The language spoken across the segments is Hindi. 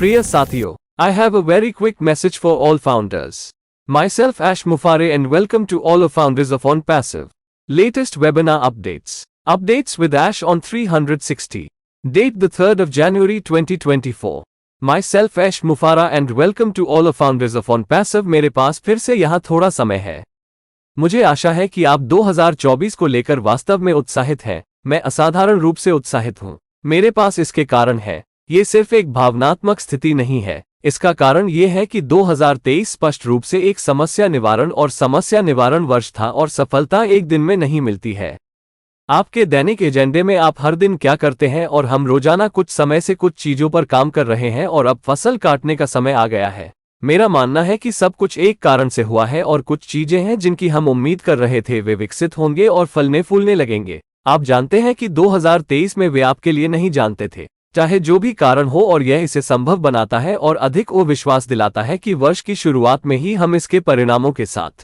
प्रिय साथियों, I have a very quick message for all founders. Myself Ash Mufare and welcome to all of founders of OnPassive. Latest webinar updates. Updates with Ash on 360. Date the 3rd of January 2024. Myself Ash Mufara and welcome to all of founders of OnPassive. मेरे पास फिर से यहाँ थोड़ा समय है। मुझे आशा है कि आप 2024 को लेकर वास्तव में उत्साहित हैं। मैं असाधारण रूप से उत्साहित हूँ। मेरे पास इसके कारण है। ये सिर्फ एक भावनात्मक स्थिति नहीं है। इसका कारण ये है कि 2023 स्पष्ट रूप से एक समस्या निवारण वर्ष था और सफलता एक दिन में नहीं मिलती है। आपके दैनिक एजेंडे में आप हर दिन क्या करते हैं और हम रोजाना कुछ समय से कुछ चीजों पर काम कर रहे हैं और अब फसल काटने का समय आ गया है। मेरा मानना है कि सब कुछ एक कारण से हुआ है और कुछ चीजें हैं जिनकी हम उम्मीद कर रहे थे वे विकसित होंगे और फलने फूलने लगेंगे। आप जानते हैं कि 2023 में वे आपके लिए नहीं जानते थे, चाहे जो भी कारण हो, और यह इसे संभव बनाता है और अधिक वो विश्वास दिलाता है कि वर्ष की शुरुआत में ही हम इसके परिणामों के साथ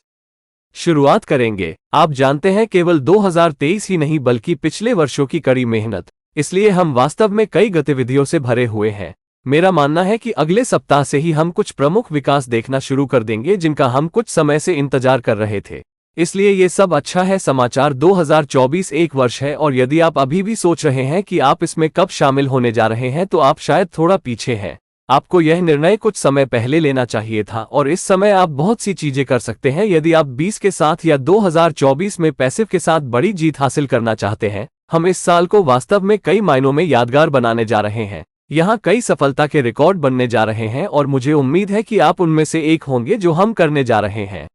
शुरुआत करेंगे। आप जानते हैं, केवल 2023 ही नहीं बल्कि पिछले वर्षों की कड़ी मेहनत, इसलिए हम वास्तव में कई गतिविधियों से भरे हुए हैं। मेरा मानना है कि अगले सप्ताह से ही हम कुछ प्रमुख विकास देखना शुरू कर देंगे जिनका हम कुछ समय से इंतजार कर रहे थे। इसलिए ये सब अच्छा है समाचार। 2024 एक वर्ष है और यदि आप अभी भी सोच रहे हैं कि आप इसमें कब शामिल होने जा रहे हैं तो आप शायद थोड़ा पीछे हैं। आपको यह निर्णय कुछ समय पहले लेना चाहिए था और इस समय आप बहुत सी चीजें कर सकते हैं। यदि आप 20 के साथ या 2024 में पैसिव के साथ बड़ी जीत हासिल करना चाहते हैं, हम इस साल को वास्तव में कई मायनों में यादगार बनाने जा रहे हैं। यहाँ कई सफलता के रिकॉर्ड बनने जा रहे हैं और मुझे उम्मीद है कि आप उनमें से एक होंगे जो हम करने जा रहे हैं।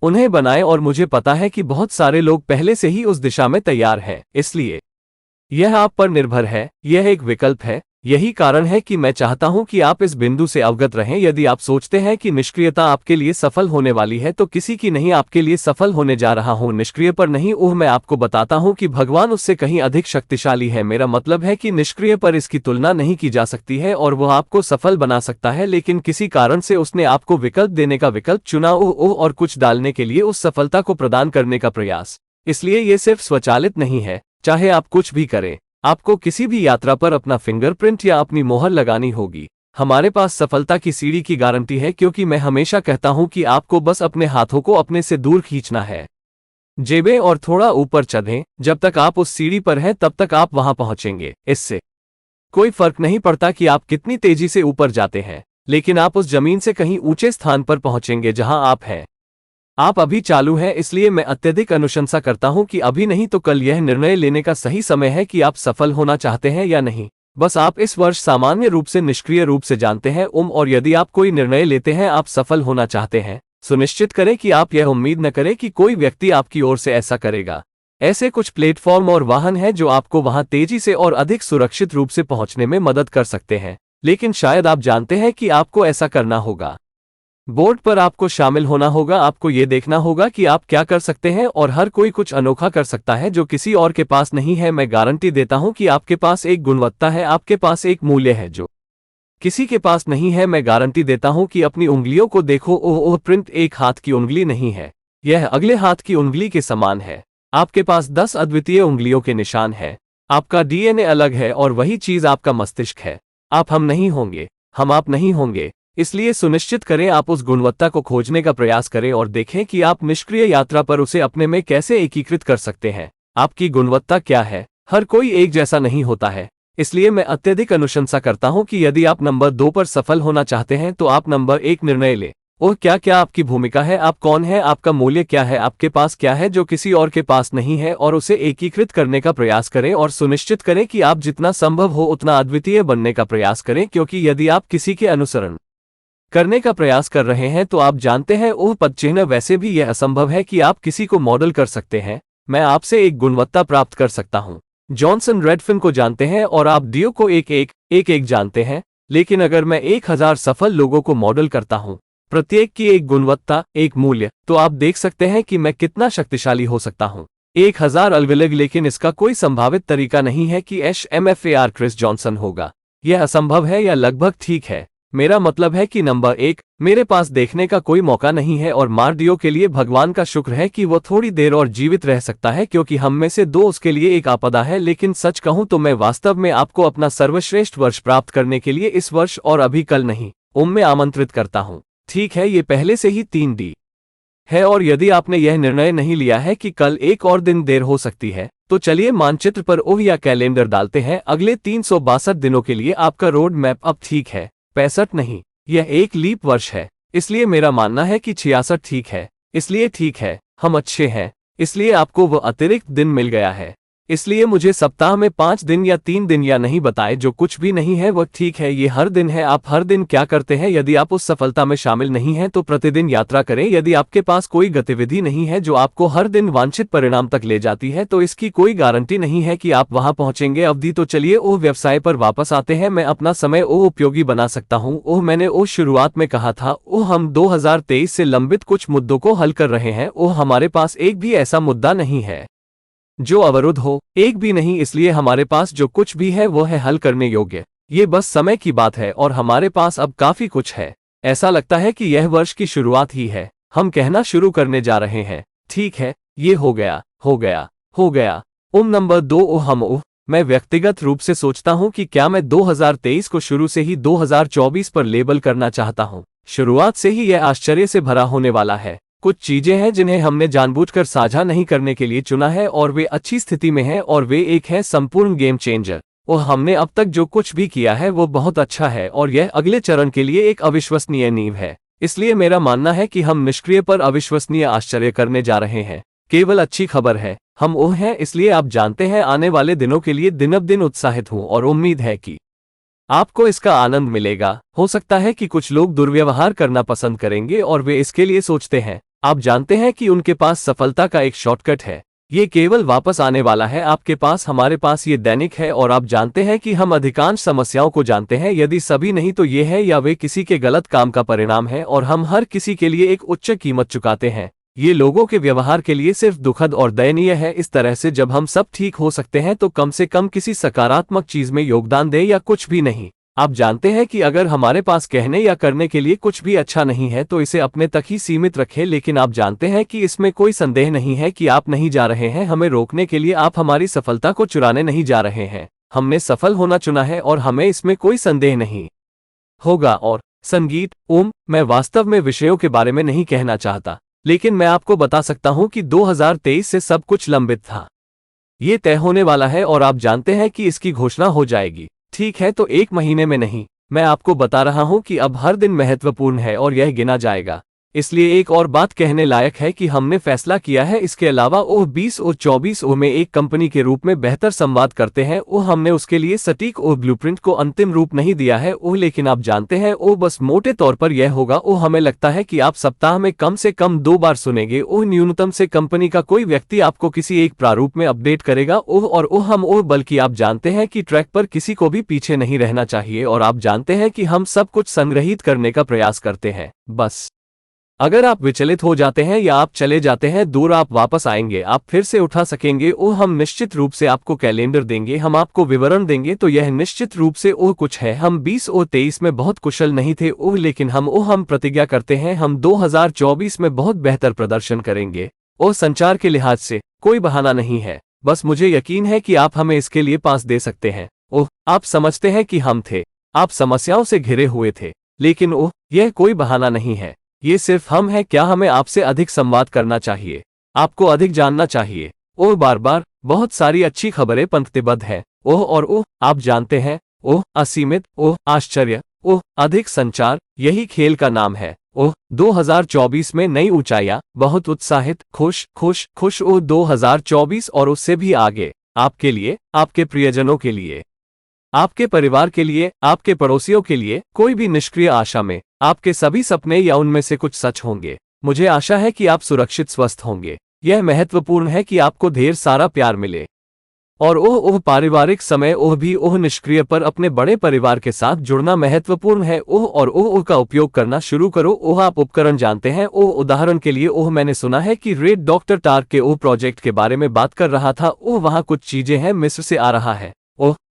उन्हें बनाएं और मुझे पता है कि बहुत सारे लोग पहले से ही उस दिशा में तैयार हैं, इसलिए यह आप पर निर्भर है। यह एक विकल्प है। यही कारण है कि मैं चाहता हूं कि आप इस बिंदु से अवगत रहें। यदि आप सोचते हैं कि निष्क्रियता आपके लिए सफल होने वाली है तो किसी की नहीं आपके लिए सफल होने जा रहा हूं। निष्क्रिय पर नहीं, मैं आपको बताता हूं कि भगवान उससे कहीं अधिक शक्तिशाली है। मेरा मतलब है कि निष्क्रिय पर इसकी तुलना नहीं की जा सकती है और वह आपको सफल बना सकता है, लेकिन किसी कारण से उसने आपको विकल्प देने का विकल्प चुना और कुछ डालने के लिए उस सफलता को प्रदान करने का प्रयास। इसलिए यह सिर्फ स्वचालित नहीं है। चाहे आप कुछ भी करें, आपको किसी भी यात्रा पर अपना फिंगरप्रिंट या अपनी मोहर लगानी होगी। हमारे पास सफलता की सीढ़ी की गारंटी है क्योंकि मैं हमेशा कहता हूं कि आपको बस अपने हाथों को अपने से दूर खींचना है, जेबें और थोड़ा ऊपर चढ़ें। जब तक आप उस सीढ़ी पर हैं तब तक आप वहां पहुंचेंगे। इससे कोई फर्क नहीं पड़ता कि आप कितनी तेजी से ऊपर जाते हैं, लेकिन आप उस जमीन से कहीं ऊंचे स्थान पर पहुंचेंगे जहां आप हैं। आप अभी चालू हैं, इसलिए मैं अत्यधिक अनुशंसा करता हूं कि अभी नहीं तो कल यह निर्णय लेने का सही समय है कि आप सफल होना चाहते हैं या नहीं। बस आप इस वर्ष सामान्य रूप से निष्क्रिय रूप से जानते हैं और यदि आप कोई निर्णय लेते हैं आप सफल होना चाहते हैं, सुनिश्चित करें कि आप यह उम्मीद न करें कि कोई व्यक्ति आपकी ओर से ऐसा करेगा। ऐसे कुछ प्लेटफॉर्म और वाहन हैं जो आपको वहां तेजी से और अधिक सुरक्षित रूप से पहुंचने में मदद कर सकते हैं, लेकिन शायद आप जानते हैं कि आपको ऐसा करना होगा। बोर्ड पर आपको शामिल होना होगा। आपको यह देखना होगा कि आप क्या कर सकते हैं और हर कोई कुछ अनोखा कर सकता है जो किसी और के पास नहीं है। मैं गारंटी देता हूं कि आपके पास एक गुणवत्ता है, आपके पास एक मूल्य है जो किसी के पास नहीं है। मैं गारंटी देता हूं कि अपनी उंगलियों को देखो, प्रिंट एक हाथ की उंगली नहीं है, यह अगले हाथ की उंगली के समान है। आपके पास 10 अद्वितीय उंगलियों के निशान है। आपका डीएनए अलग है और वही चीज आपका मस्तिष्क है। आप हम नहीं होंगे, हम आप नहीं होंगे। इसलिए सुनिश्चित करें आप उस गुणवत्ता को खोजने का प्रयास करें और देखें कि आप निष्क्रिय यात्रा पर उसे अपने में कैसे एकीकृत कर सकते हैं। आपकी गुणवत्ता क्या है? हर कोई एक जैसा नहीं होता है, इसलिए मैं अत्यधिक अनुशंसा करता हूं कि यदि आप नंबर 2 पर सफल होना चाहते हैं तो आप नंबर 1 निर्णय लें। क्या आपकी भूमिका है? आप कौन है? आपका मूल्य क्या है? आपके पास क्या है जो किसी और के पास नहीं है? और उसे एकीकृत करने का प्रयास करें और सुनिश्चित करें कि आप जितना संभव हो उतना अद्वितीय बनने का प्रयास करें, क्योंकि यदि आप किसी के अनुसरण करने का प्रयास कर रहे हैं तो आप जानते हैं पदचिह्न। वैसे भी यह असंभव है कि आप किसी को मॉडल कर सकते हैं। मैं आपसे एक गुणवत्ता प्राप्त कर सकता हूं। जॉनसन रेडफिन को जानते हैं और आप डियो को एक जानते हैं, लेकिन अगर मैं 1000 सफल लोगों को मॉडल करता हूं, प्रत्येक की एक गुणवत्ता, एक मूल्य, तो आप देख सकते हैं कि मैं कितना शक्तिशाली हो सकता हूं। 1000 अलग, लेकिन इसका कोई संभावित तरीका नहीं है कि HMFAR क्रिस जॉनसन होगा। यह असंभव है या लगभग ठीक है। मेरा मतलब है कि नंबर 1, मेरे पास देखने का कोई मौका नहीं है और मार्डियो के लिए भगवान का शुक्र है कि वो थोड़ी देर और जीवित रह सकता है क्योंकि हम में से दो उसके लिए एक आपदा है। लेकिन सच कहूं तो मैं वास्तव में आपको अपना सर्वश्रेष्ठ वर्ष प्राप्त करने के लिए इस वर्ष और अभी कल नहीं में आमंत्रित करता हूं। ठीक है, ये पहले से ही 3D है और यदि आपने यह निर्णय नहीं लिया है कि कल एक और दिन देर हो सकती है तो चलिए मानचित्र पर ओह या कैलेंडर डालते हैं अगले 362 दिनों के लिए आपका रोड मैप। अब ठीक है, 65 नहीं, यह एक लीप वर्ष है, इसलिए मेरा मानना है कि 66 ठीक है। इसलिए ठीक है, हम अच्छे हैं, इसलिए आपको वह अतिरिक्त दिन मिल गया है। इसलिए मुझे सप्ताह में 5 दिन या 3 दिन या नहीं बताए, जो कुछ भी नहीं है वह ठीक है। ये हर दिन है। आप हर दिन क्या करते हैं? यदि आप उस सफलता में शामिल नहीं हैं तो प्रतिदिन यात्रा करें। यदि आपके पास कोई गतिविधि नहीं है जो आपको हर दिन वांछित परिणाम तक ले जाती है तो इसकी कोई गारंटी नहीं है कि आप वहां पहुंचेंगे। अवधि तो चलिए ओह व्यवसाय पर वापस आते हैं। मैं अपना समय ओह उपयोगी बना सकता हूं। ओह मैंने ओह शुरुआत में कहा था। ओह हम 2023 से लंबित कुछ मुद्दों को हल कर रहे हैं। ओह हमारे पास एक भी ऐसा मुद्दा नहीं है जो अवरुद्ध हो, एक भी नहीं। इसलिए हमारे पास जो कुछ भी है वो है हल करने योग्य। ये बस समय की बात है और हमारे पास अब काफी कुछ है। ऐसा लगता है कि यह वर्ष की शुरुआत ही है। हम कहना शुरू करने जा रहे हैं। ठीक है, ये हो गया, हो गया, हो गया। नंबर 2 मैं व्यक्तिगत रूप से सोचता हूं कि क्या मैं 2023 को शुरू से ही 2024 पर लेबल करना चाहता हूं। शुरुआत से ही यह आश्चर्य से भरा होने वाला है। कुछ चीजें हैं जिन्हें हमने जानबूझकर साझा नहीं करने के लिए चुना है और वे अच्छी स्थिति में हैं और वे एक है संपूर्ण गेम चेंजर। और हमने अब तक जो कुछ भी किया है वो बहुत अच्छा है और यह अगले चरण के लिए एक अविश्वसनीय नींव है। इसलिए मेरा मानना है कि हम निष्क्रिय पर अविश्वसनीय आश्चर्य करने जा रहे हैं। केवल अच्छी खबर है, हम हैं। इसलिए आप जानते हैं, आने वाले दिनों के लिए दिन-ब-दिन उत्साहित हूं और उम्मीद है कि आपको इसका आनंद मिलेगा। हो सकता है कि कुछ लोग दुर्व्यवहार करना पसंद करेंगे और वे इसके लिए सोचते हैं। आप जानते हैं कि उनके पास सफलता का एक शॉर्टकट है। ये केवल वापस आने वाला है आपके पास। हमारे पास ये दैनिक है और आप जानते हैं कि हम अधिकांश समस्याओं को जानते हैं। यदि सभी नहीं तो ये है या वे किसी के गलत काम का परिणाम है और हम हर किसी के लिए एक उच्च कीमत चुकाते हैं। ये लोगों के व्यवहार के लिए सिर्फ दुखद और दयनीय है। इस तरह से जब हम सब ठीक हो सकते हैं तो कम से कम किसी सकारात्मक चीज में योगदान दें या कुछ भी नहीं। आप जानते हैं कि अगर हमारे पास कहने या करने के लिए कुछ भी अच्छा नहीं है तो इसे अपने तक ही सीमित रखें। लेकिन आप जानते हैं कि इसमें कोई संदेह नहीं है कि आप नहीं जा रहे हैं हमें रोकने के लिए। आप हमारी सफलता को चुराने नहीं जा रहे हैं। हमने सफल होना चुना है और हमें इसमें कोई संदेह नहीं होगा। और संगीत, मैं वास्तव में विषयों के बारे में नहीं कहना चाहता, लेकिन मैं आपको बता सकता हूं कि 2023 से सब कुछ लंबित था। ये तय होने वाला है और आप जानते हैं कि इसकी घोषणा हो जाएगी। ठीक है, तो 1 महीने में नहीं। मैं आपको बता रहा हूं कि अब हर दिन महत्वपूर्ण है और यह गिना जाएगा। इसलिए एक और बात कहने लायक है कि हमने फैसला किया है। इसके अलावा 20 और 24 में एक कंपनी के रूप में बेहतर संवाद करते हैं। हमने उसके लिए सटीक ब्लूप्रिंट को अंतिम रूप नहीं दिया है। लेकिन आप जानते हैं बस मोटे तौर पर यह होगा। हमें लगता है कि आप सप्ताह में कम से कम 2 बार सुनेंगे। न्यूनतम से कंपनी का कोई व्यक्ति आपको किसी एक प्रारूप में अपडेट करेगा। और हम बल्कि आप जानते हैं कि ट्रैक पर किसी को भी पीछे नहीं रहना चाहिए। और आप जानते हैं कि हम सब कुछ संग्रहित करने का प्रयास करते हैं। बस अगर आप विचलित हो जाते हैं या आप चले जाते हैं दूर, आप वापस आएंगे, आप फिर से उठा सकेंगे। हम निश्चित रूप से आपको कैलेंडर देंगे, हम आपको विवरण देंगे। तो यह निश्चित रूप से कुछ है। हम 20 और 23 में बहुत कुशल नहीं थे लेकिन हम प्रतिज्ञा करते हैं हम 2024 में बहुत बेहतर प्रदर्शन करेंगे। संचार के लिहाज से कोई बहाना नहीं है। बस मुझे यकीन है कि आप हमें इसके लिए पास दे सकते हैं। आप समझते हैं कि हम थे, आप समस्याओं से घिरे हुए थे, लेकिन यह कोई बहाना नहीं है। ये सिर्फ हम हैं। क्या हमें आपसे अधिक संवाद करना चाहिए? आपको अधिक जानना चाहिए। बार बार बहुत सारी अच्छी खबरें पंक्तिबद्ध है। और आप जानते हैं, असीमित, आश्चर्य, अधिक संचार, यही खेल का नाम है। 2024 में नई ऊंचाइयां, बहुत उत्साहित, खुश खुश खुश 2024 और उससे भी आगे, आपके लिए, आपके प्रियजनों के लिए, आपके परिवार के लिए, आपके पड़ोसियों के लिए, कोई भी निष्क्रिय आशा में, आपके सभी सपने या उनमें से कुछ सच होंगे। मुझे आशा है कि आप सुरक्षित स्वस्थ होंगे। यह महत्वपूर्ण है कि आपको ढेर सारा प्यार मिले। और पारिवारिक समय भी निष्क्रिय पर अपने बड़े परिवार के साथ जुड़ना महत्वपूर्ण है। और का उपयोग करना शुरू करो। आप उपकरण जानते हैं। उदाहरण के लिए मैंने सुना है कि रेड डॉक्टर टार्क के प्रोजेक्ट के बारे में बात कर रहा था। वहाँ कुछ चीजें हैं, मिस्र से आ रहा है।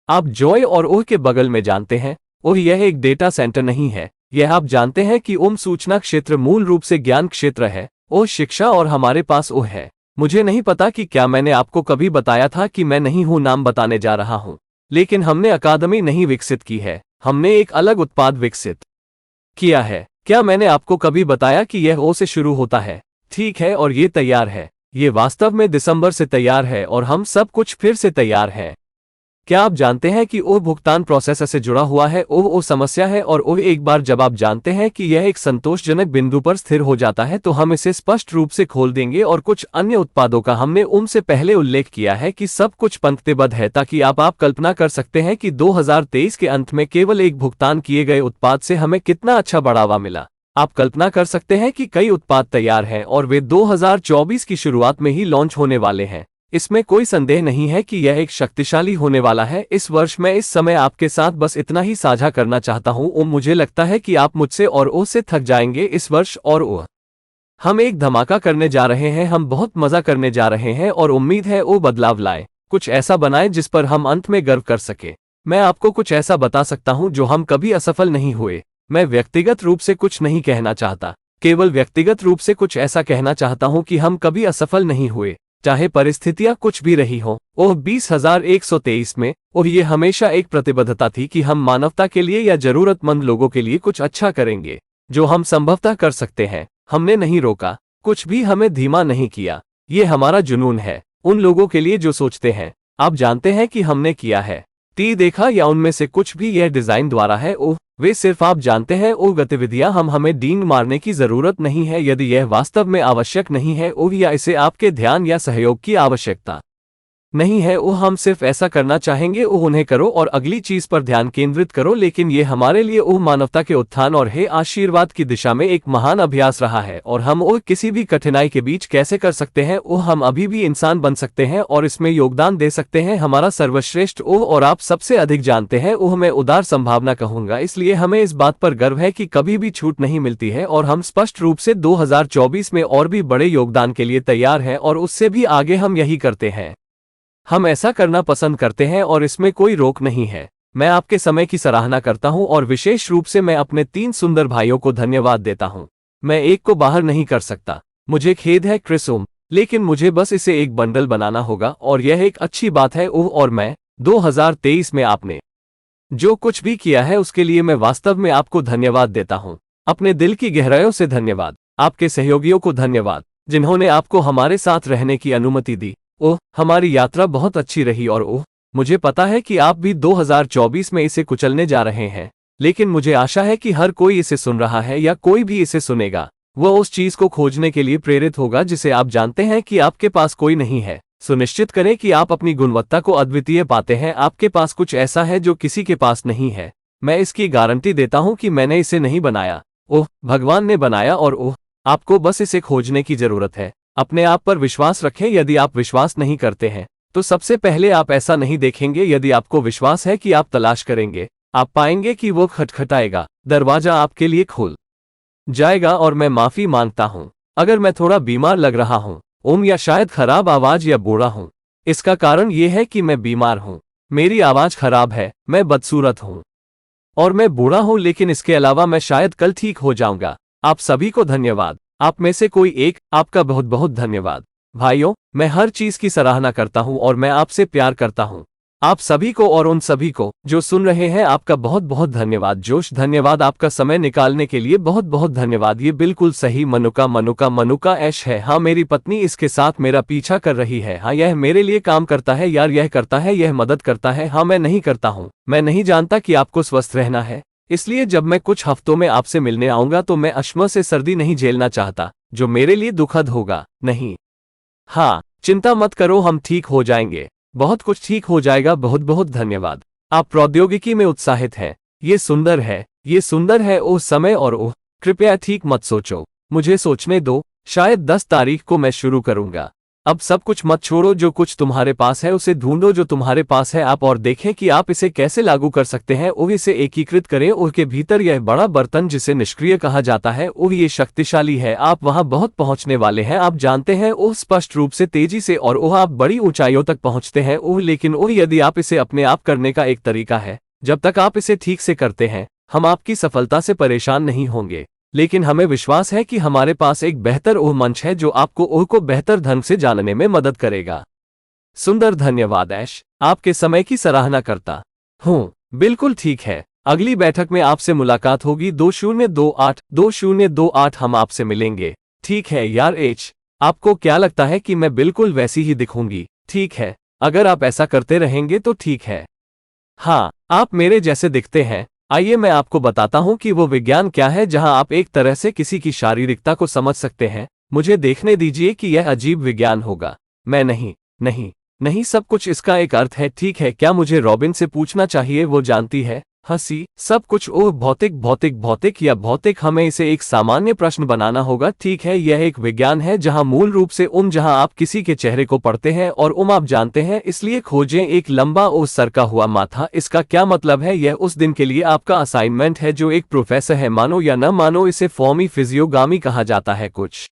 आप जॉय और के बगल में जानते हैं। और यह एक डेटा सेंटर नहीं है। यह आप जानते हैं कि ओम सूचना क्षेत्र मूल रूप से ज्ञान क्षेत्र है, ओ शिक्षा, और हमारे पास ओ है। मुझे नहीं पता कि क्या मैंने आपको कभी बताया था कि मैं नहीं हूं नाम बताने जा रहा हूं, लेकिन हमने अकादमी नहीं विकसित की है, हमने एक अलग उत्पाद विकसित किया है। क्या मैंने आपको कभी बताया कि यह ओ से शुरू होता है? ठीक है, और ये तैयार है। ये वास्तव में दिसंबर से तैयार है और हम सब कुछ फिर से तैयार है। क्या आप जानते हैं कि ओ भुगतान प्रोसेसर से जुड़ा हुआ है? ओ समस्या है, और ओ एक बार जब आप जानते हैं कि यह एक संतोषजनक बिंदु पर स्थिर हो जाता है तो हम इसे स्पष्ट रूप से खोल देंगे। और कुछ अन्य उत्पादों का हमने से पहले उल्लेख किया है कि सब कुछ पंक्तिबद्ध है ताकि आप कल्पना कर सकते हैं कि 2023 के अंत में केवल एक भुगतान किए गए उत्पाद से हमें कितना अच्छा बढ़ावा मिला। आप कल्पना कर सकते हैं कि कई उत्पाद तैयार हैं और वे 2024 की शुरुआत में ही लॉन्च होने वाले हैं। इसमें कोई संदेह नहीं है कि यह एक शक्तिशाली होने वाला है। इस वर्ष मैं इस समय आपके साथ बस इतना ही साझा करना चाहता हूं। मुझे लगता है कि आप मुझसे और ओ से थक जाएंगे इस वर्ष, और ओ हम एक धमाका करने जा रहे हैं, हम बहुत मजा करने जा रहे हैं, और उम्मीद है ओ बदलाव लाए, कुछ ऐसा बनाए जिस पर हम अंत में गर्व कर सके। मैं आपको कुछ ऐसा बता सकता हूं जो हम कभी असफल नहीं हुए। मैं व्यक्तिगत रूप से कुछ नहीं कहना चाहता, केवल व्यक्तिगत रूप से कुछ ऐसा कहना चाहता हूं कि हम कभी असफल नहीं हुए, चाहे परिस्थितियां कुछ भी रही हो। 20,123 में ये हमेशा एक प्रतिबद्धता थी कि हम मानवता के लिए या जरूरतमंद लोगों के लिए कुछ अच्छा करेंगे जो हम संभवतः कर सकते हैं। हमने नहीं रोका, कुछ भी हमें धीमा नहीं किया। ये हमारा जुनून है उन लोगों के लिए जो सोचते हैं। आप जानते हैं कि हमने किया है देखा या उनमें से कुछ भी यह डिजाइन द्वारा है। वे सिर्फ आप जानते हैं गतिविधियां। हमें डींग मारने की जरूरत नहीं है यदि यह वास्तव में आवश्यक नहीं है या इसे आपके ध्यान या सहयोग की आवश्यकता नहीं है। हम सिर्फ ऐसा करना चाहेंगे। उन्हें करो और अगली चीज पर ध्यान केंद्रित करो। लेकिन यह हमारे लिए मानवता के उत्थान और आशीर्वाद की दिशा में एक महान अभ्यास रहा है। और हम किसी भी कठिनाई के बीच कैसे कर सकते हैं। हम अभी भी इंसान बन सकते हैं और इसमें योगदान दे सकते हैं। हमारा सर्वश्रेष्ठ और आप सबसे अधिक जानते हैं मैं उदार संभावना कहूंगा। इसलिए हमें इस बात पर गर्व है कि कभी भी छूट नहीं मिलती है और हम स्पष्ट रूप से 2024 में और भी बड़े योगदान के लिए तैयार हैं और उससे भी आगे हम यही करते हैं। हम ऐसा करना पसंद करते हैं और इसमें कोई रोक नहीं है। मैं आपके समय की सराहना करता हूं और विशेष रूप से मैं अपने 3 सुंदर भाइयों को धन्यवाद देता हूं। मैं एक को बाहर नहीं कर सकता, मुझे खेद है क्रिस लेकिन मुझे बस इसे एक बंडल बनाना होगा और यह एक अच्छी बात है। और मैं 2023 में आपने जो कुछ भी किया है उसके लिए मैं वास्तव में आपको धन्यवाद देता हूं। अपने दिल की गहराइयों से धन्यवाद। आपके सहयोगियों को धन्यवाद जिन्होंने आपको हमारे साथ रहने की अनुमति दी। हमारी यात्रा बहुत अच्छी रही और मुझे पता है कि आप भी 2024 में इसे कुचलने जा रहे हैं। लेकिन मुझे आशा है कि हर कोई इसे सुन रहा है या कोई भी इसे सुनेगा, वह उस चीज को खोजने के लिए प्रेरित होगा जिसे आप जानते हैं कि आपके पास कोई नहीं है। सुनिश्चित करें कि आप अपनी गुणवत्ता को अद्वितीय पाते हैं। आपके पास कुछ ऐसा है जो किसी के पास नहीं है। मैं इसकी गारंटी देता हूं कि मैंने इसे नहीं बनाया, भगवान ने बनाया और आपको बस इसे खोजने की जरूरत है। अपने आप पर विश्वास रखें। यदि आप विश्वास नहीं करते हैं तो सबसे पहले आप ऐसा नहीं देखेंगे। यदि आपको विश्वास है कि आप तलाश करेंगे, आप पाएंगे कि वो खटखटाएगा, दरवाजा आपके लिए खुल जाएगा। और मैं माफी मांगता हूं अगर मैं थोड़ा बीमार लग रहा हूं या शायद खराब आवाज या बूढ़ा हूं। इसका कारण यह है कि मैं बीमार हूं, मेरी आवाज खराब है, मैं बदसूरत हूं और मैं बूढ़ा हूं। लेकिन इसके अलावा मैं शायद कल ठीक हो जाऊंगा। आप सभी को धन्यवाद। आप में से कोई एक, आपका बहुत बहुत धन्यवाद। भाइयों, मैं हर चीज की सराहना करता हूं और मैं आपसे प्यार करता हूं। आप सभी को और उन सभी को जो सुन रहे हैं आपका बहुत बहुत धन्यवाद। जोश, धन्यवाद। आपका समय निकालने के लिए बहुत बहुत धन्यवाद। ये बिल्कुल सही मनुका ऐश है। हाँ, मेरी पत्नी इसके साथ मेरा पीछा कर रही है। हाँ, यह मेरे लिए काम करता है यार, यह करता है, यह मदद करता है। हाँ, मैं नहीं करता हूँ। मैं नहीं जानता कि आपको स्वस्थ रहना है, इसलिए जब मैं कुछ हफ्तों में आपसे मिलने आऊंगा तो मैं अश्मा से सर्दी नहीं झेलना चाहता, जो मेरे लिए दुखद होगा। नहीं, हाँ, चिंता मत करो, हम ठीक हो जाएंगे। बहुत कुछ ठीक हो जाएगा। बहुत बहुत धन्यवाद। आप प्रौद्योगिकी में उत्साहित हैं। ये सुंदर है, ये सुंदर है। समय और कृपया ठीक मत सोचो, मुझे सोचने दो। शायद 10 तारीख को मैं शुरू करूंगा। अब सब कुछ मत छोड़ो। जो कुछ तुम्हारे पास है उसे ढूंढो जो तुम्हारे पास है आप, और देखें कि आप इसे कैसे लागू कर सकते हैं। इसे एकीकृत करें। उसके भीतर यह बड़ा बर्तन जिसे निष्क्रिय कहा जाता है, ये शक्तिशाली है। आप वहां बहुत पहुंचने वाले हैं, आप जानते हैं, स्पष्ट रूप से, तेजी से, और आप बड़ी ऊंचाइयों तक पहुंचते हैं। लेकिन यदि आप इसे अपने आप करने का एक तरीका है जब तक आप इसे ठीक से करते हैं, हम आपकी सफलता से परेशान नहीं होंगे। लेकिन हमें विश्वास है कि हमारे पास एक बेहतर ओह मंच है जो आपको ओह को बेहतर ढंग से जानने में मदद करेगा। सुंदर, धन्यवाद ऐश, आपके समय की सराहना करता हूँ। बिल्कुल ठीक है, अगली बैठक में आपसे मुलाकात होगी। 2028 हम आपसे मिलेंगे। ठीक है यार एच, आपको क्या लगता है कि मैं बिल्कुल वैसी ही दिखूंगी? ठीक है, अगर आप ऐसा करते रहेंगे तो ठीक है। हाँ, आप मेरे जैसे दिखते हैं। आइए मैं आपको बताता हूँ कि वो विज्ञान क्या है जहाँ आप एक तरह से किसी की शारीरिकता को समझ सकते हैं। मुझे देखने दीजिए कि यह अजीब विज्ञान होगा। मैं नहीं नहीं नहीं, सब कुछ इसका एक अर्थ है। ठीक है, क्या मुझे रॉबिन से पूछना चाहिए? वो जानती है। हंसी, सब कुछ ओह भौतिक भौतिक भौतिक या भौतिक, हमें इसे एक सामान्य प्रश्न बनाना होगा। ठीक है, यह एक विज्ञान है जहां मूल रूप से जहां आप किसी के चेहरे को पढ़ते हैं और आप जानते हैं, इसलिए खोजें एक लंबा ओह सरका हुआ माथा। इसका क्या मतलब है? यह उस दिन के लिए आपका असाइनमेंट है जो एक प्रोफेसर है, मानो या न मानो इसे फॉर्मी फिजियोगामी कहा जाता है। कुछ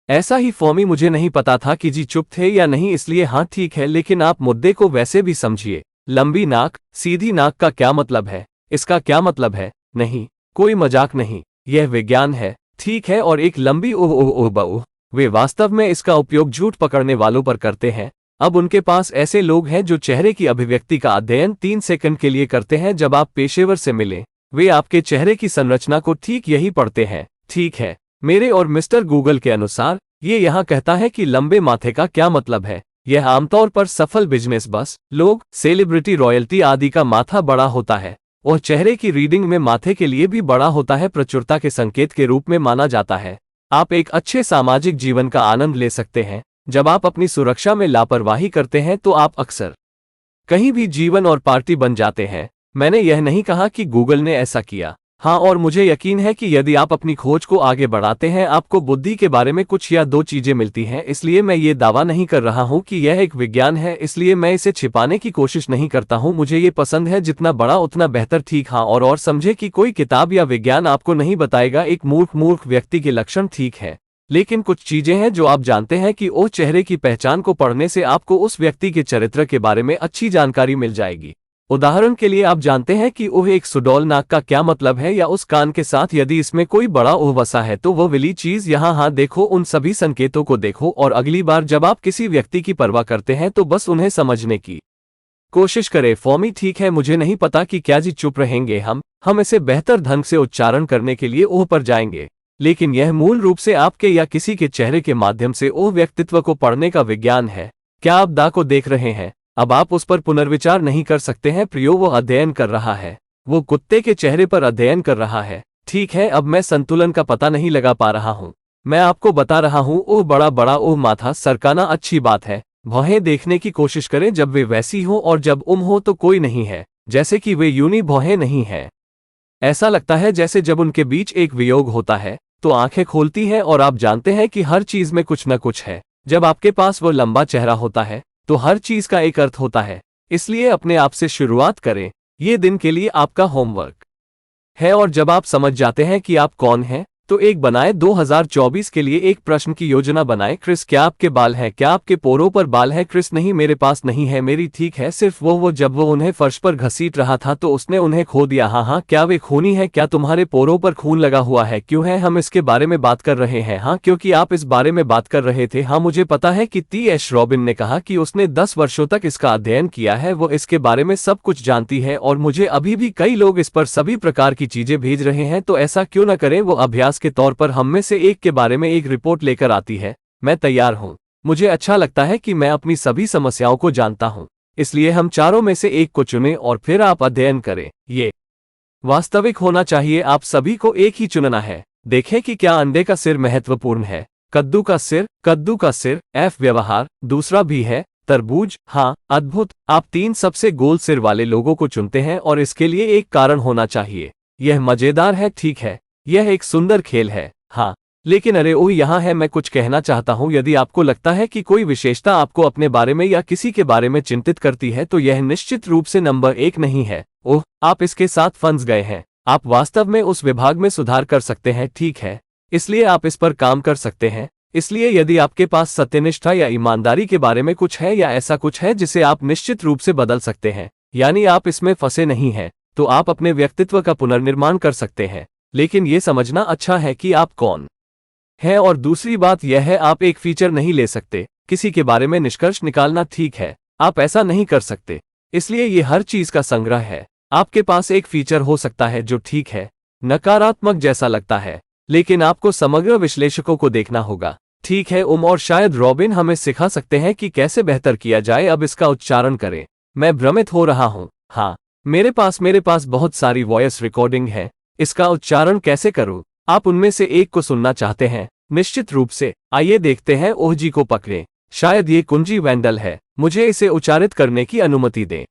ऐसा ही फॉर्मी, मुझे नहीं पता था कि जी चुप थे या नहीं, इसलिए हाँ ठीक है, लेकिन आप मुद्दे को वैसे भी समझिए। लंबी नाक, सीधी नाक का क्या मतलब है? इसका क्या मतलब है? नहीं, कोई मजाक नहीं, यह विज्ञान है। ठीक है, और एक लंबी ओह ओह ओह बहु, वे वास्तव में इसका उपयोग झूठ पकड़ने वालों पर करते हैं। अब उनके पास ऐसे लोग हैं जो चेहरे की अभिव्यक्ति का अध्ययन 3 सेकंड के लिए करते हैं। जब आप पेशेवर से मिलें, वे आपके चेहरे की संरचना को ठीक यही पढ़ते हैं। ठीक है, मेरे और मिस्टर गूगल के अनुसार ये यहाँ कहता है कि लंबे माथे का क्या मतलब है। यह आमतौर पर सफल बिजनेस बस लोग, सेलिब्रिटी, रॉयल्टी आदि का माथा बड़ा होता है और चेहरे की रीडिंग में माथे के लिए भी बड़ा होता है, प्रचुरता के संकेत के रूप में माना जाता है। आप एक अच्छे सामाजिक जीवन का आनंद ले सकते हैं। जब आप अपनी सुरक्षा में लापरवाही करते हैं तो आप अक्सर कहीं भी जीवन और पार्टी बन जाते हैं। मैंने यह नहीं कहा कि गूगल ने ऐसा किया। हाँ, और मुझे यकीन है कि यदि आप अपनी खोज को आगे बढ़ाते हैं, आपको बुद्धि के बारे में कुछ या 2 चीजें मिलती हैं। इसलिए मैं ये दावा नहीं कर रहा हूँ कि यह एक विज्ञान है, इसलिए मैं इसे छिपाने की कोशिश नहीं करता हूँ। मुझे ये पसंद है, जितना बड़ा उतना बेहतर। ठीक, हाँ, और समझे कि कोई किताब या विज्ञान आपको नहीं बताएगा एक मूर्ख व्यक्ति के लक्षण। ठीक है, लेकिन कुछ चीजें हैं जो आप जानते हैं कि ओह चेहरे की पहचान को पढ़ने से आपको उस व्यक्ति के चरित्र के बारे में अच्छी जानकारी मिल जाएगी। उदाहरण के लिए, आप जानते हैं कि ओह एक सुडौल नाक का क्या मतलब है, या उस कान के साथ यदि इसमें कोई बड़ा ओह वसा है तो वो विली चीज यहाँ। हाँ, देखो, उन सभी संकेतों को देखो, और अगली बार जब आप किसी व्यक्ति की परवाह करते हैं तो बस उन्हें समझने की कोशिश करें। फॉर्मी, ठीक है, मुझे नहीं पता कि क्या जी चुप रहेंगे। हम इसे बेहतर ढंग से उच्चारण करने के लिए ओह पर जाएंगे, लेकिन यह मूल रूप से आपके या किसी के चेहरे के माध्यम से ओह व्यक्तित्व को पढ़ने का विज्ञान है। क्या आप दा को देख रहे हैं? अब आप उस पर पुनर्विचार नहीं कर सकते हैं प्रियो, वो अध्ययन कर रहा है। वो कुत्ते के चेहरे पर अध्ययन कर रहा है। ठीक है, अब मैं संतुलन का पता नहीं लगा पा रहा हूँ। मैं आपको बता रहा हूँ, ओह बड़ा बड़ा ओह माथा सरकाना अच्छी बात है। भौहें देखने की कोशिश करें जब वे वैसी हो, और जब हो तो कोई नहीं है, जैसे कि वे यूनी भौहें नहीं है। ऐसा लगता है जैसे जब उनके बीच एक वियोग होता है तो आंखें खोलती हैं और आप जानते हैं कि हर चीज में कुछ न कुछ है। जब आपके पास वो लंबा चेहरा होता है तो हर चीज का एक अर्थ होता है। इसलिए अपने आप से शुरुआत करें, ये दिन के लिए आपका होमवर्क है। और जब आप समझ जाते हैं कि आप कौन हैं, तो एक बनाए 2024 के लिए एक प्रश्न की योजना बनाएं। क्रिस, क्या आपके बाल हैं? क्या आपके पोरों पर बाल हैं? क्रिस, नहीं, मेरे पास नहीं है मेरी। ठीक है, सिर्फ वो जब वो उन्हें फर्श पर घसीट रहा था तो उसने उन्हें खो दिया। हाँ, क्या वे खूनी है? क्या तुम्हारे पोरों पर खून लगा हुआ है? क्यों है हम इसके बारे में बात कर रहे हैं? हाँ, क्योंकि आप इस बारे में बात कर रहे थे। हाँ, मुझे पता है कि T.S. रॉबिन ने कहा कि उसने 10 वर्षों तक इसका अध्ययन किया है, वो इसके बारे में सब कुछ जानती है, और मुझे अभी भी कई लोग इस पर सभी प्रकार की चीजें भेज रहे हैं। तो ऐसा क्यों न करें, वो अभ्यास के तौर पर हम में से एक के बारे में एक रिपोर्ट लेकर आती है। मैं तैयार हूं। मुझे अच्छा लगता है कि मैं अपनी सभी समस्याओं को जानता हूं, इसलिए हम चारों में से एक को चुनें और फिर आप अध्ययन करें। ये वास्तविक होना चाहिए, आप सभी को एक ही चुनना है। देखें कि क्या अंडे का सिर महत्वपूर्ण है। कद्दू का सिर, F व्यवहार। दूसरा भी है तरबूज। हाँ, अद्भुत। आप 3 सबसे गोल सिर वाले लोगों को चुनते हैं और इसके लिए एक कारण होना चाहिए। यह मजेदार है, ठीक है, यह एक सुंदर खेल है। हाँ, लेकिन अरे ओह, यहाँ है, मैं कुछ कहना चाहता हूँ। यदि आपको लगता है कि कोई विशेषता आपको अपने बारे में या किसी के बारे में चिंतित करती है तो यह निश्चित रूप से नंबर 1 नहीं है। ओह, आप इसके साथ फंस गए हैं। आप वास्तव में उस विभाग में सुधार कर सकते हैं। ठीक है, इसलिए आप इस पर काम कर सकते हैं। इसलिए यदि आपके पास सत्यनिष्ठा या ईमानदारी के बारे में कुछ है या ऐसा कुछ है जिसे आप निश्चित रूप से बदल सकते हैं, यानी आप इसमें फंसे नहीं हैं, तो आप अपने व्यक्तित्व का पुनर्निर्माण कर सकते हैं। लेकिन ये समझना अच्छा है कि आप कौन हैं। और दूसरी बात यह है, आप एक फीचर नहीं ले सकते। किसी के बारे में निष्कर्ष निकालना ठीक है, आप ऐसा नहीं कर सकते। इसलिए ये हर चीज का संग्रह है। आपके पास एक फीचर हो सकता है जो ठीक है, नकारात्मक जैसा लगता है, लेकिन आपको समग्र विश्लेषकों को देखना होगा। ठीक है और शायद रॉबिन हमें सिखा सकते हैं कि कैसे बेहतर किया जाए। अब इसका उच्चारण करें। मैं भ्रमित हो रहा हूँ। हाँ, मेरे पास बहुत सारी वॉइस रिकॉर्डिंग है। इसका उच्चारण कैसे करूँ? आप उनमें से एक को सुनना चाहते हैं? निश्चित रूप से। आइए देखते हैं। ओह जी को पकड़ें। शायद ये कुंजी वेंडल है। मुझे इसे उच्चारित करने की अनुमति दें।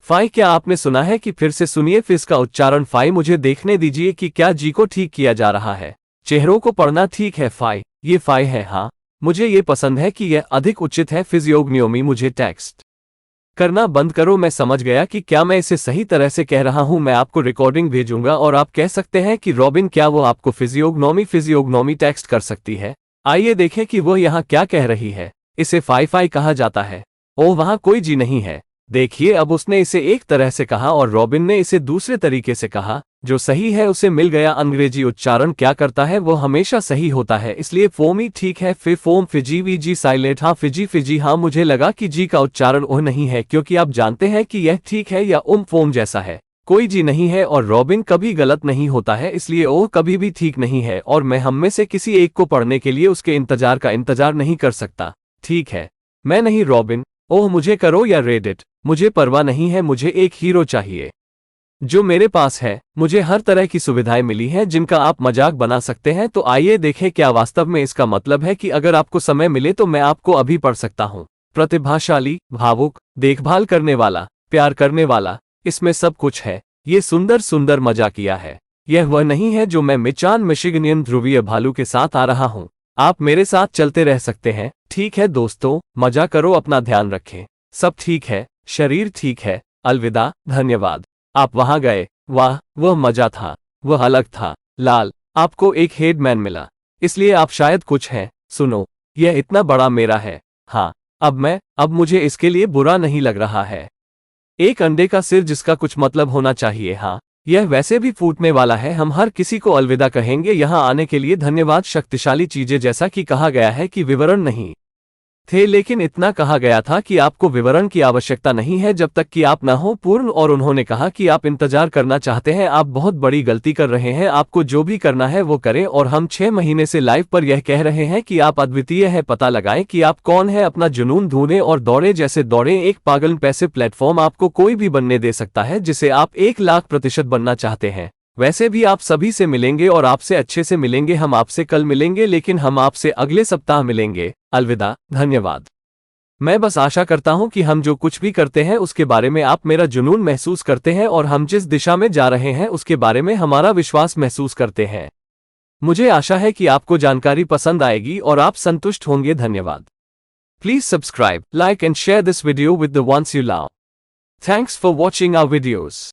फाई। क्या आपने सुना है कि फिर से सुनिए फिस का उच्चारण। फाई। मुझे देखने दीजिए कि क्या जी को ठीक किया जा रहा है। चेहरों को पढ़ना ठीक है फाई। ये फाई है। हाँ, मुझे ये पसंद है कि यह अधिक उचित है। फिजियोग्नोमी। मुझे टेक्स्ट करना बंद करो। मैं समझ गया कि क्या मैं इसे सही तरह से कह रहा हूं। मैं आपको रिकॉर्डिंग भेजूंगा और आप कह सकते हैं कि रॉबिन क्या वो आपको फिजियोग्नोमी टेक्स्ट कर सकती है? आइए देखें कि वो यहाँ क्या कह रही है। इसे फाई कहा जाता है। ओह, वहाँ कोई जी नहीं है। देखिए, अब उसने इसे एक तरह से कहा और रॉबिन ने इसे दूसरे तरीके से कहा। जो सही है उसे मिल गया। अंग्रेजी उच्चारण क्या करता है? वो हमेशा सही होता है। इसलिए फोमी ठीक है। फोम फिजी वीजी साइलेंट। हाँ, फिजी। हाँ, मुझे लगा कि जी का उच्चारण ओह नहीं है, क्योंकि आप जानते हैं कि यह ठीक है या फोम जैसा है। कोई जी नहीं है और रॉबिन कभी गलत नहीं होता है, इसलिए ओह कभी भी ठीक नहीं है। और मैं हम में से किसी एक को पढ़ने के लिए उसके इंतजार का इंतजार नहीं कर सकता। ठीक है, मैं नहीं रॉबिन। ओह, मुझे करो या रेडिट, मुझे परवाह नहीं है। मुझे एक हीरो चाहिए जो मेरे पास है। मुझे हर तरह की सुविधाएं मिली हैं जिनका आप मजाक बना सकते हैं। तो आइए देखें क्या वास्तव में इसका मतलब है कि अगर आपको समय मिले तो मैं आपको अभी पढ़ सकता हूं। प्रतिभाशाली, भावुक, देखभाल करने वाला, प्यार करने वाला, इसमें सब कुछ है। ये सुंदर मजाकिया है। यह वह नहीं है जो मैं मिचान मिशिगनियन ध्रुवीय भालू के साथ आ रहा हूं। आप मेरे साथ चलते रह सकते हैं। ठीक है दोस्तों, मजा करो, अपना ध्यान रखें। सब ठीक है, शरीर ठीक है। अलविदा, धन्यवाद। आप वहां गए। वाह, वह मजा था। वह अलग था। लाल, आपको एक हेडमैन मिला, इसलिए आप शायद कुछ हैं। सुनो, यह इतना बड़ा मेरा है। हाँ, अब मुझे इसके लिए बुरा नहीं लग रहा है। एक अंडे का सिर जिसका कुछ मतलब होना चाहिए। हाँ, यह वैसे भी फूटने वाला है। हम हर किसी को अलविदा कहेंगे। यहां आने के लिए धन्यवाद। शक्तिशाली चीजें, जैसा कि कहा गया है कि विवरण नहीं थे, लेकिन इतना कहा गया था कि आपको विवरण की आवश्यकता नहीं है जब तक कि आप न हो पूर्ण। और उन्होंने कहा कि आप इंतजार करना चाहते हैं। आप बहुत बड़ी गलती कर रहे हैं। आपको जो भी करना है वो करें। और हम 6 महीने से लाइव पर यह कह रहे हैं कि आप अद्वितीय हैं। पता लगाएं कि आप कौन है। अपना जुनून ढूंढें और दौड़े जैसे दौड़ें। एक पागल पैसे प्लेटफॉर्म आपको कोई भी बनने दे सकता है जिसे आप 1,00,000% बनना चाहते हैं। वैसे भी आप सभी से मिलेंगे और आपसे अच्छे से मिलेंगे। हम आपसे कल मिलेंगे, लेकिन हम आपसे अगले सप्ताह मिलेंगे। अलविदा, धन्यवाद। मैं बस आशा करता हूं कि हम जो कुछ भी करते हैं उसके बारे में आप मेरा जुनून महसूस करते हैं और हम जिस दिशा में जा रहे हैं उसके बारे में हमारा विश्वास महसूस करते हैं। मुझे आशा है कि आपको जानकारी पसंद आएगी और आप संतुष्ट होंगे। धन्यवाद। Please subscribe, like and share this video with the ones you love. Thanks for watching our videos.